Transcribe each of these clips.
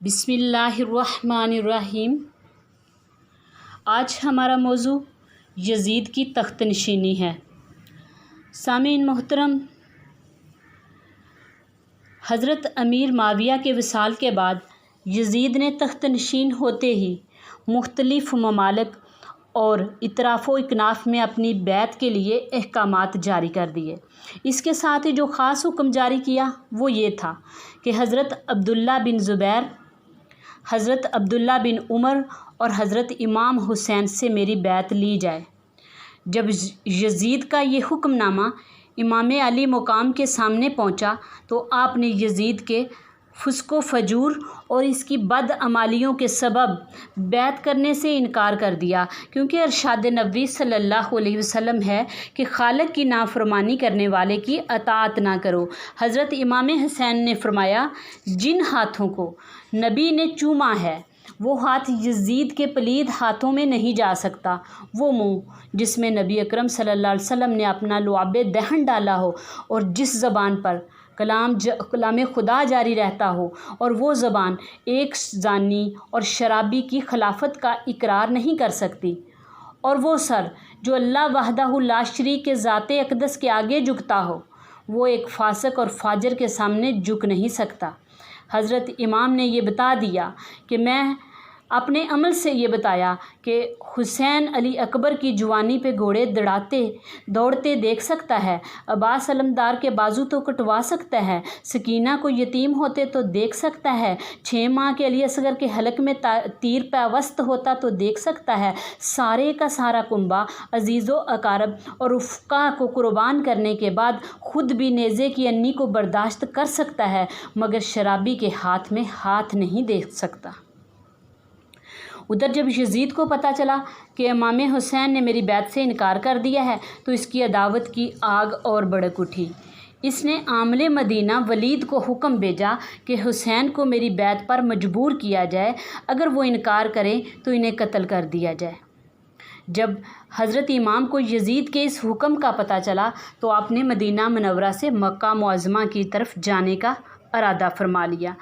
بسم اللہ الرحمن الرحیم۔ آج ہمارا موضوع یزید کی تخت نشینی ہے۔ سامعین محترم، حضرت امیر معاویہ کے وصال کے بعد یزید نے تخت نشین ہوتے ہی مختلف ممالک اور اطراف و اکناف میں اپنی بیعت کے لیے احکامات جاری کر دیے۔ اس کے ساتھ ہی جو خاص حکم جاری کیا وہ یہ تھا کہ حضرت عبداللہ بن زبیر، حضرت عبداللہ بن عمر اور حضرت امام حسین سے میری بیعت لی جائے۔ جب یزید کا یہ حکم نامہ امام علی مقام کے سامنے پہنچا تو آپ نے یزید کے فسق و فجور اور اس کی بدعمالیوں کے سبب بیعت کرنے سے انکار کر دیا، کیونکہ ارشاد نبوی صلی اللہ علیہ وسلم ہے کہ خالق کی نافرمانی کرنے والے کی اطاعت نہ کرو۔ حضرت امام حسین نے فرمایا، جن ہاتھوں کو نبی نے چوما ہے وہ ہاتھ یزید کے پلید ہاتھوں میں نہیں جا سکتا۔ وہ منہ جس میں نبی اکرم صلی اللہ علیہ وسلم نے اپنا لعاب دہن ڈالا ہو اور جس زبان پر کلام خدا جاری رہتا ہو، اور وہ زبان ایک زانی اور شرابی کی خلافت کا اقرار نہیں کر سکتی، اور وہ سر جو اللہ وحدہ لا شریک کے ذات اقدس کے آگے جھکتا ہو، وہ ایک فاسق اور فاجر کے سامنے جھک نہیں سکتا۔ حضرت امام نے یہ بتا دیا کہ میں اپنے عمل سے یہ بتایا کہ حسین علی اکبر کی جوانی پہ گھوڑے دوڑتے دیکھ سکتا ہے، عباس علمدار کے بازو تو کٹوا سکتا ہے، سکینہ کو یتیم ہوتے تو دیکھ سکتا ہے، 6 ماہ کے علی اصغر کے حلق میں تیر پیوست ہوتا تو دیکھ سکتا ہے، سارے کا سارا کنبہ عزیز و اقارب اور رفقا کو قربان کرنے کے بعد خود بھی نیزے کی انی کو برداشت کر سکتا ہے، مگر شرابی کے ہاتھ میں ہاتھ نہیں دے سکتا۔ ادھر جب یزید کو پتہ چلا کہ امام حسین نے میری بیعت سے انکار کر دیا ہے تو اس کی عداوت کی آگ اور بھڑک اٹھی۔ اس نے عامل مدینہ ولید کو حکم بھیجا کہ حسین کو میری بیعت پر مجبور کیا جائے، اگر وہ انکار کریں تو انہیں قتل کر دیا جائے۔ جب حضرت امام کو یزید کے اس حکم کا پتہ چلا تو آپ نے مدینہ منورہ سے مکہ معظمہ کی طرف جانے کا ارادہ فرما لیا،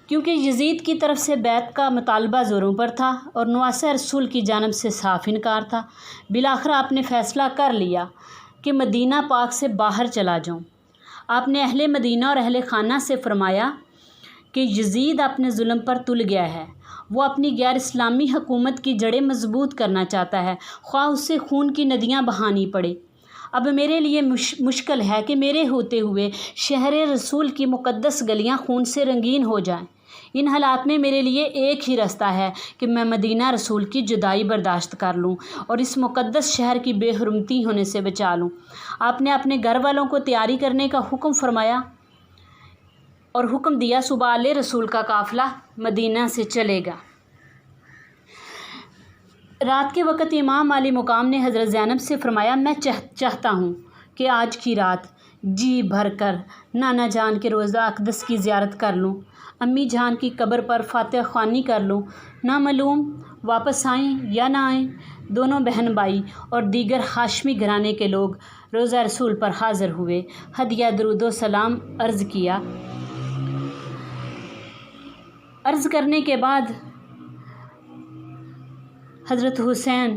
کیونکہ یزید کی طرف سے بیعت کا مطالبہ زوروں پر تھا اور نواسہ رسول کی جانب سے صاف انکار تھا۔ بالآخر آپ نے فیصلہ کر لیا کہ مدینہ پاک سے باہر چلا جاؤں۔ آپ نے اہل مدینہ اور اہل خانہ سے فرمایا کہ یزید اپنے ظلم پر تل گیا ہے، وہ اپنی غیر اسلامی حکومت کی جڑیں مضبوط کرنا چاہتا ہے، خواہ اس سے خون کی ندیاں بہانی پڑے۔ اب میرے لیے مشکل ہے کہ میرے ہوتے ہوئے شہر رسول کی مقدس گلیاں خون سے رنگین ہو جائیں۔ ان حالات میں میرے لیے ایک ہی راستہ ہے کہ میں مدینہ رسول کی جدائی برداشت کر لوں اور اس مقدس شہر کی بے حرمتی ہونے سے بچا لوں۔ آپ نے اپنے گھر والوں کو تیاری کرنے کا حکم فرمایا اور حکم دیا، صبح آل رسول کا قافلہ مدینہ سے چلے گا۔ رات کے وقت امام علی مقام نے حضرت زینب سے فرمایا، میں چاہتا ہوں کہ آج کی رات جی بھر کر نانا جان کے روضہ اقدس کی زیارت کر لوں، امی جان کی قبر پر فاتحہ خوانی کر لوں۔ نامعلوم واپس آئیں یا نہ آئیں، دونوں بہن بھائی اور دیگر ہاشمی گھرانے کے لوگ روضہ رسول پر حاضر ہوئے، ہدیہ درود و سلام عرض کیا۔ عرض کرنے کے بعد حضرت حسین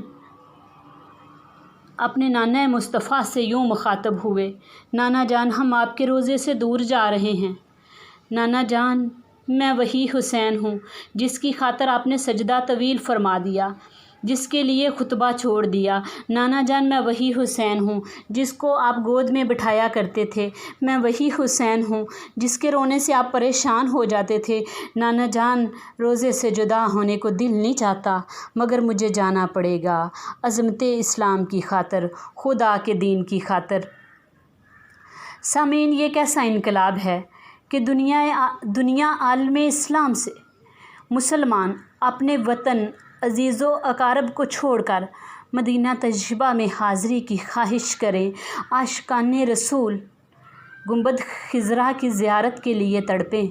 اپنے نانا مصطفیٰ سے یوں مخاطب ہوئے، نانا جان ہم آپ کے روضے سے دور جا رہے ہیں۔ نانا جان میں وہی حسین ہوں جس کی خاطر آپ نے سجدہ طویل فرما دیا، جس کے لیے خطبہ چھوڑ دیا۔ نانا جان میں وہی حسین ہوں جس کو آپ گود میں بٹھایا کرتے تھے، میں وہی حسین ہوں جس کے رونے سے آپ پریشان ہو جاتے تھے۔ نانا جان روزے سے جدا ہونے کو دل نہیں چاہتا، مگر مجھے جانا پڑے گا، عظمت اسلام کی خاطر، خدا کے دین کی خاطر۔ سامعین، یہ کیسا انقلاب ہے کہ دنیا عالم اسلام سے مسلمان اپنے وطن عزیز و اقارب کو چھوڑ کر مدینہ طیبہ میں حاضری کی خواہش کریں، عاشقان رسول گنبد خضرا کی زیارت کے لیے تڑپیں،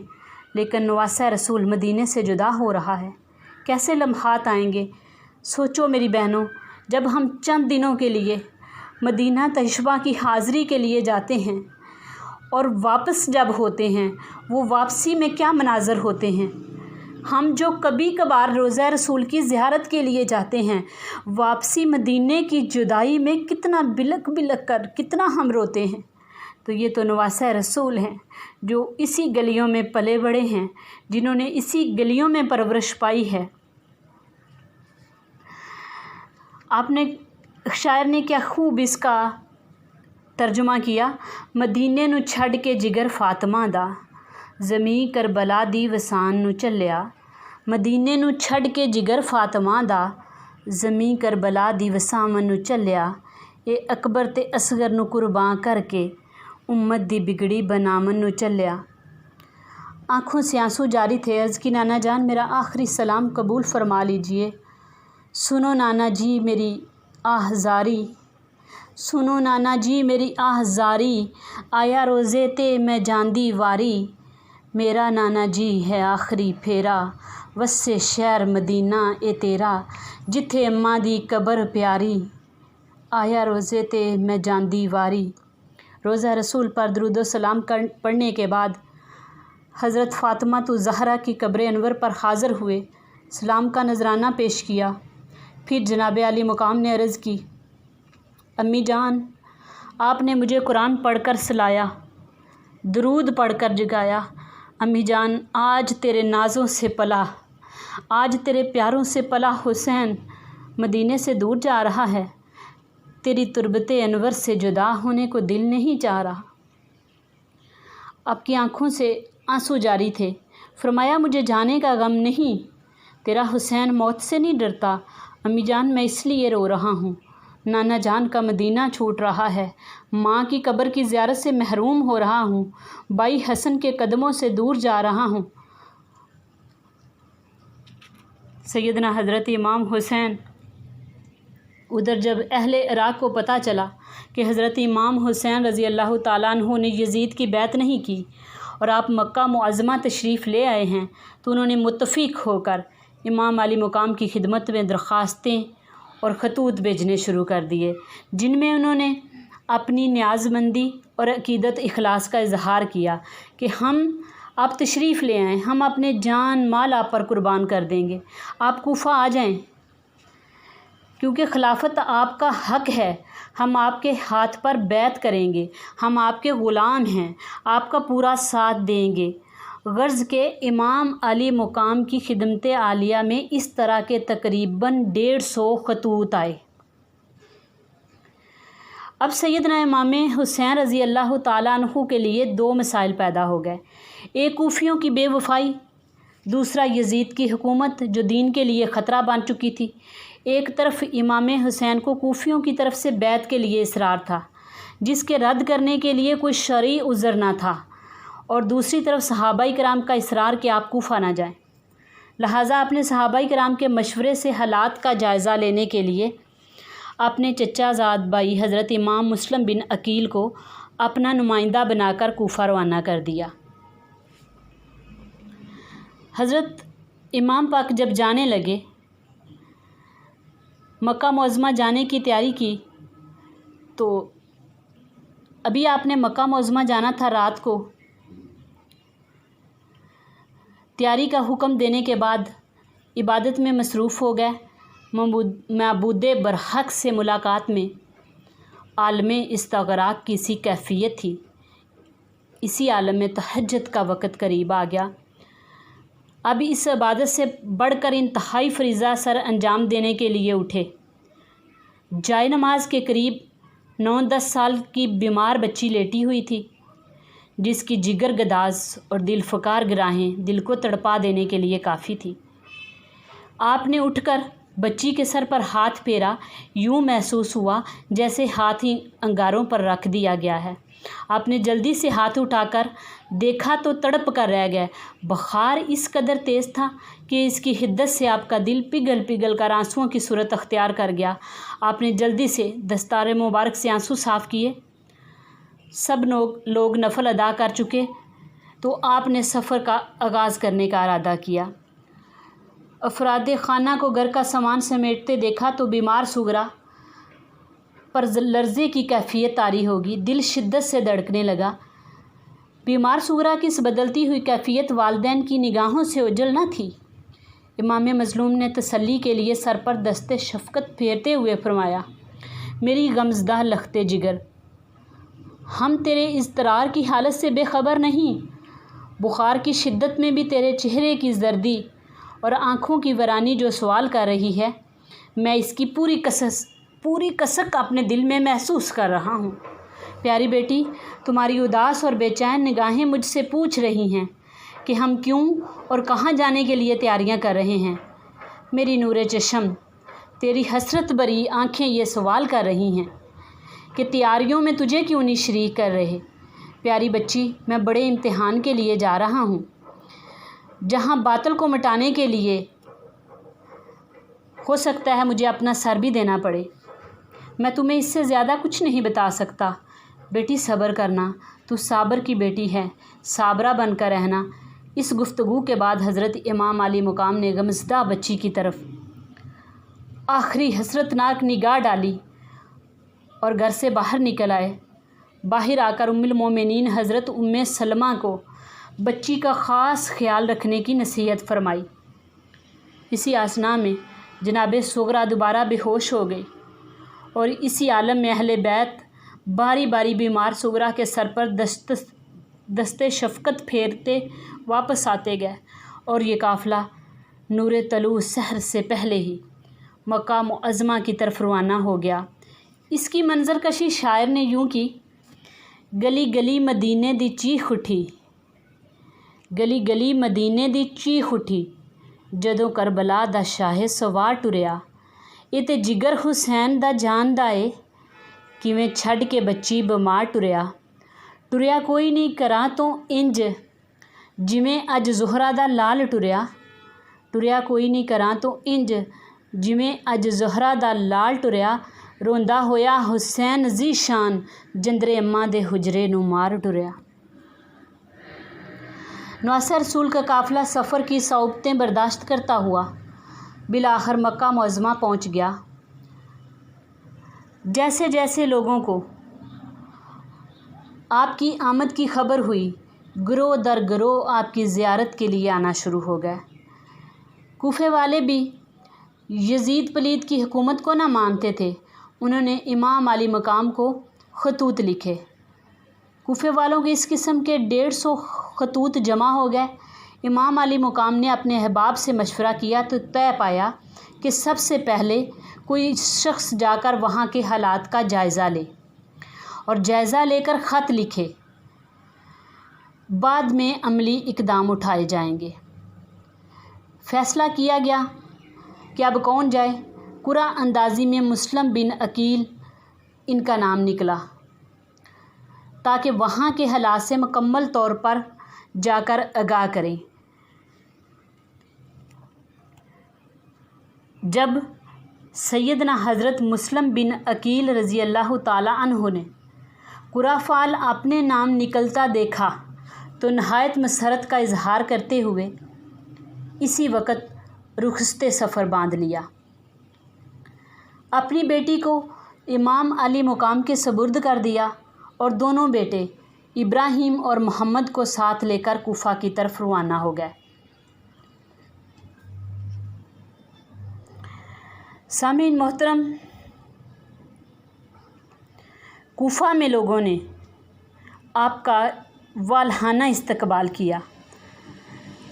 لیکن نواسہ رسول مدینے سے جدا ہو رہا ہے۔ کیسے لمحات آئیں گے؟ سوچو میری بہنوں، جب ہم چند دنوں کے لیے مدینہ طیبہ کی حاضری کے لیے جاتے ہیں اور واپس جب ہوتے ہیں وہ واپسی میں کیا مناظر ہوتے ہیں۔ ہم جو کبھی کبھار روضہ رسول کی زیارت کے لیے جاتے ہیں، واپسی مدینے کی جدائی میں کتنا بلک بلک کر کتنا ہم روتے ہیں۔ تو یہ تو نواسہ رسول ہیں جو اسی گلیوں میں پلے بڑے ہیں، جنہوں نے اسی گلیوں میں پرورش پائی ہے۔ آپ نے شاعر نے کیا خوب اس کا ترجمہ کیا، مدینے نو چھڈ کے جگر فاطمہ دا، زمیں کربلا دی وسان نو چلیا۔ مدینے نو چھڈ کے جگر فاطمہ دا، زمیں کربلا دی وسان نو چلیا۔ اے اکبر تے اصغر نو قرباں کر کے، امت دی بگڑی بنامن نو چلیا۔ آنکھوں سے آنسو جاری تھے۔ عرض کی نانا جان میرا آخری سلام قبول فرما لیجئے۔ سنو نانا جی میری آہ زاری، سنو نانا جی میری آہ زاری، آیا روزے تے میں جاندی واری۔ میرا نانا جی ہے آخری پھیرا، وسے شہر مدینہ اے تیرا، جتھے اماں دی قبر پیاری، آیا روزے تے میں جاندی واری۔ روزہ رسول پر درود و سلام پڑھنے کے بعد حضرت فاطمہ الزہرا کی قبر انور پر حاضر ہوئے، سلام کا نذرانہ پیش کیا۔ پھر جناب عالی مقام نے عرض کی، امی جان آپ نے مجھے قرآن پڑھ کر سلایا، درود پڑھ کر جگایا۔ امی جان آج تیرے نازوں سے پلا، آج تیرے پیاروں سے پلا حسین مدینے سے دور جا رہا ہے، تیری تربت انور سے جدا ہونے کو دل نہیں چاہ رہا۔ آپ کی آنکھوں سے آنسو جاری تھے۔ فرمایا مجھے جانے کا غم نہیں، تیرا حسین موت سے نہیں ڈرتا۔ امی جان میں اس لیے رو رہا ہوں، نانا جان کا مدینہ چھوٹ رہا ہے، ماں کی قبر کی زیارت سے محروم ہو رہا ہوں، بھائی حسن کے قدموں سے دور جا رہا ہوں۔ سیدنا حضرت امام حسین ادھر جب اہل عراق کو پتہ چلا کہ حضرت امام حسین رضی اللہ تعالیٰ عنہ نے یزید کی بیعت نہیں کی اور آپ مکہ معظمہ تشریف لے آئے ہیں، تو انہوں نے متفق ہو کر امام علی مقام کی خدمت میں درخواستیں اور خطوط بھیجنے شروع کر دیے، جن میں انہوں نے اپنی نیاز مندی اور عقیدت اخلاص کا اظہار کیا کہ ہم آپ تشریف لے آئیں، ہم اپنے جان مال آپ پر قربان کر دیں گے، آپ کوفہ آ جائیں، کیونکہ خلافت آپ کا حق ہے، ہم آپ کے ہاتھ پر بیعت کریں گے، ہم آپ کے غلام ہیں، آپ کا پورا ساتھ دیں گے۔ غرض کے امام علی مقام کی خدمت عالیہ میں اس طرح کے تقریباً 150 خطوط آئے۔ اب سیدنا امام حسین رضی اللہ تعالیٰ عنہ کے لیے 2 مسائل پیدا ہو گئے، ایک کوفیوں کی بے وفائی، دوسرا یزید کی حکومت جو دین کے لیے خطرہ بن چکی تھی۔ ایک طرف امام حسین کو کوفیوں کی طرف سے بیعت کے لیے اصرار تھا، جس کے رد کرنے کے لیے کوئی شرعی عذر نہ تھا، اور دوسری طرف صحابہ کرام کا اصرار کہ آپ کوفہ نہ جائیں۔ لہٰذا اپنے صحابہ کرام کے مشورے سے حالات کا جائزہ لینے کے لیے اپنے چچا زاد بھائی حضرت امام مسلم بن عقیل کو اپنا نمائندہ بنا کر کوفہ روانہ کر دیا۔ حضرت امام پاک جب جانے لگے، مکہ معظمہ جانے کی تیاری کی، تو ابھی آپ نے مکہ معظمہ جانا تھا، رات کو تیاری کا حکم دینے کے بعد عبادت میں مصروف ہو گئے۔ معبود برحق سے ملاقات میں عالم استغراق کی سی کیفیت تھی۔ اسی عالم میں تہجد کا وقت قریب آ گیا۔ اب اس عبادت سے بڑھ کر انتہائی فریضہ سر انجام دینے کے لیے اٹھے۔ جائے نماز کے قریب 9-10 سال کی بیمار بچی لیٹی ہوئی تھی، جس کی جگر گداز اور دل فکار گراہیں دل کو تڑپا دینے کے لیے کافی تھی۔ آپ نے اٹھ کر بچی کے سر پر ہاتھ پھیرا، یوں محسوس ہوا جیسے ہاتھ ہی انگاروں پر رکھ دیا گیا ہے۔ آپ نے جلدی سے ہاتھ اٹھا کر دیکھا تو تڑپ کر رہ گئے۔ بخار اس قدر تیز تھا کہ اس کی حدت سے آپ کا دل پگھل پگھل کر آنسوؤں کی صورت اختیار کر گیا۔ آپ نے جلدی سے دستار مبارک سے آنسو صاف کیے۔ سب لوگ نفل ادا کر چکے تو آپ نے سفر کا آغاز کرنے کا ارادہ کیا۔ افراد خانہ کو گھر کا سامان سمیٹتے دیکھا تو بیمار سغرا پر لرزے کی کیفیت طاری ہوگی، دل شدت سے دھڑکنے لگا۔ بیمار صغرا کی اس بدلتی ہوئی کیفیت والدین کی نگاہوں سے اوجھل نہ تھی۔ امام مظلوم نے تسلی کے لیے سر پر دست شفقت پھیرتے ہوئے فرمایا، میری غمزدہ لخت جگر، ہم تیرے اضطرار کی حالت سے بے خبر نہیں۔ بخار کی شدت میں بھی تیرے چہرے کی زردی اور آنکھوں کی ورانی جو سوال کر رہی ہے، میں اس کی پوری کسک اپنے دل میں محسوس کر رہا ہوں۔ پیاری بیٹی، تمہاری اداس اور بے چین نگاہیں مجھ سے پوچھ رہی ہیں کہ ہم کیوں اور کہاں جانے کے لیے تیاریاں کر رہے ہیں۔ میری نور چشم، تیری حسرت بری آنکھیں یہ سوال کر رہی ہیں کہ تیاریوں میں تجھے کیوں نہیں شریک کر رہے۔ پیاری بچی، میں بڑے امتحان کے لیے جا رہا ہوں، جہاں باطل کو مٹانے کے لیے ہو سکتا ہے مجھے اپنا سر بھی دینا پڑے۔ میں تمہیں اس سے زیادہ کچھ نہیں بتا سکتا۔ بیٹی صبر کرنا، تو صابر کی بیٹی ہے، صابرہ بن کر رہنا۔ اس گفتگو کے بعد حضرت امام علی مقام نے غمزدہ بچی کی طرف آخری حسرتناک نگاہ ڈالی اور گھر سے باہر نکل آئے۔ باہر آ کر ام المومنین حضرت ام سلمہ کو بچی کا خاص خیال رکھنے کی نصیحت فرمائی۔ اسی اثناء میں جناب صغرا دوبارہ بے ہوش ہو گئی اور اسی عالم میں اہل بیت باری باری بیمار صغرا کے سر پر دست شفقت پھیرتے واپس آتے گئے اور یہ قافلہ نور طلوع سحر سے پہلے ہی مکہ معظمہ کی طرف روانہ ہو گیا۔ اس کی منظر کشی شاعر نے یوں کی، گلی گلی مدینے دی چیخ اٹھی، گلی گلی مدینے دی چیخ اٹھی، جدوں کربلا دا شاہ سوار ٹریا، یہ تے جگر حسین دا جان دا اے، کیویں چھڈ کے بچی بیمار ٹریا، ٹریا کوئی نہیں کراں تو انج جویں اج زہرا دا لال ٹریا، ٹریا کوئی نہیں کراں تو انج جویں اج زہرا دا لال ٹریا، روندا ہویا حسین ذی شان جندرے اماں دے حجرے نوں مار ٹریا۔ نواسہ رسول کا قافلہ سفر کی صعوبتیں برداشت کرتا ہوا بالآخر مکہ معظمہ پہنچ گیا۔ جیسے جیسے لوگوں کو آپ کی آمد کی خبر ہوئی، گروہ در گروہ آپ کی زیارت کے لیے آنا شروع ہو گئے۔ کوفے والے بھی یزید پلید کی حکومت کو نہ مانتے تھے، انہوں نے امام علی مقام کو خطوط لکھے۔ کوفے والوں کے اس قسم کے 150 خطوط جمع ہو گئے۔ امام علی مقام نے اپنے احباب سے مشورہ کیا تو طے پایا کہ سب سے پہلے کوئی شخص جا کر وہاں کے حالات کا جائزہ لے اور جائزہ لے کر خط لکھے، بعد میں عملی اقدام اٹھائے جائیں گے۔ فیصلہ کیا گیا کہ اب کون جائے۔ قرعہ اندازی میں مسلم بن عقیل ان کا نام نکلا تاکہ وہاں کے حالات سے مکمل طور پر جا کر آگاہ کریں۔ جب سیدنا حضرت مسلم بن عقیل رضی اللہ تعالی عنہ نے قرعہ فال اپنے نام نکلتا دیکھا تو نہایت مسرت کا اظہار کرتے ہوئے اسی وقت رخصت سفر باندھ لیا۔ اپنی بیٹی کو امام علی مقام کے سپرد کر دیا اور دونوں بیٹے ابراہیم اور محمد کو ساتھ لے کر کوفہ کی طرف روانہ ہو گئے۔ سامعین محترم، کوفہ میں لوگوں نے آپ کا والہانہ استقبال کیا۔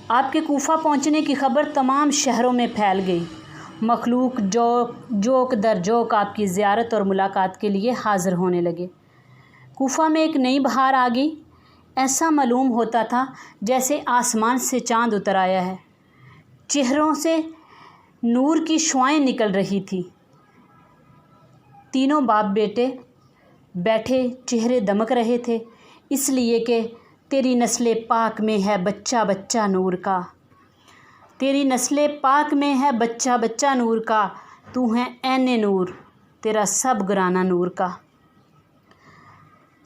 آپ کے کوفہ پہنچنے کی خبر تمام شہروں میں پھیل گئی۔ مخلوق جوک در جوک آپ کی زیارت اور ملاقات کے لیے حاضر ہونے لگے۔ کوفہ میں ایک نئی بہار آ گئی۔ ایسا معلوم ہوتا تھا جیسے آسمان سے چاند اتر آیا ہے۔ چہروں سے نور کی شعاعیں نکل رہی تھی۔ تینوں باپ بیٹے بیٹھے چہرے دمک رہے تھے، اس لیے کہ تیری نسل پاک میں ہے بچہ بچہ نور کا، تیری نسل پاک میں ہے بچہ بچہ نور کا، تو ہے عین نور، تیرا سب گرانہ نور کا۔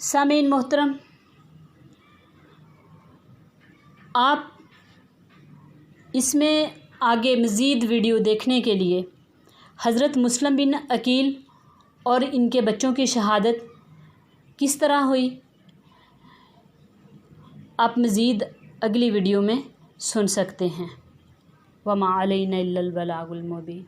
سامعین محترم، آپ اس میں آگے مزید ویڈیو دیکھنے کے لیے حضرت مسلم بن عقیل اور ان کے بچوں کی شہادت کس طرح ہوئی، آپ مزید اگلی ویڈیو میں سن سکتے ہیں۔ وما علینا الا البلاغ المبین۔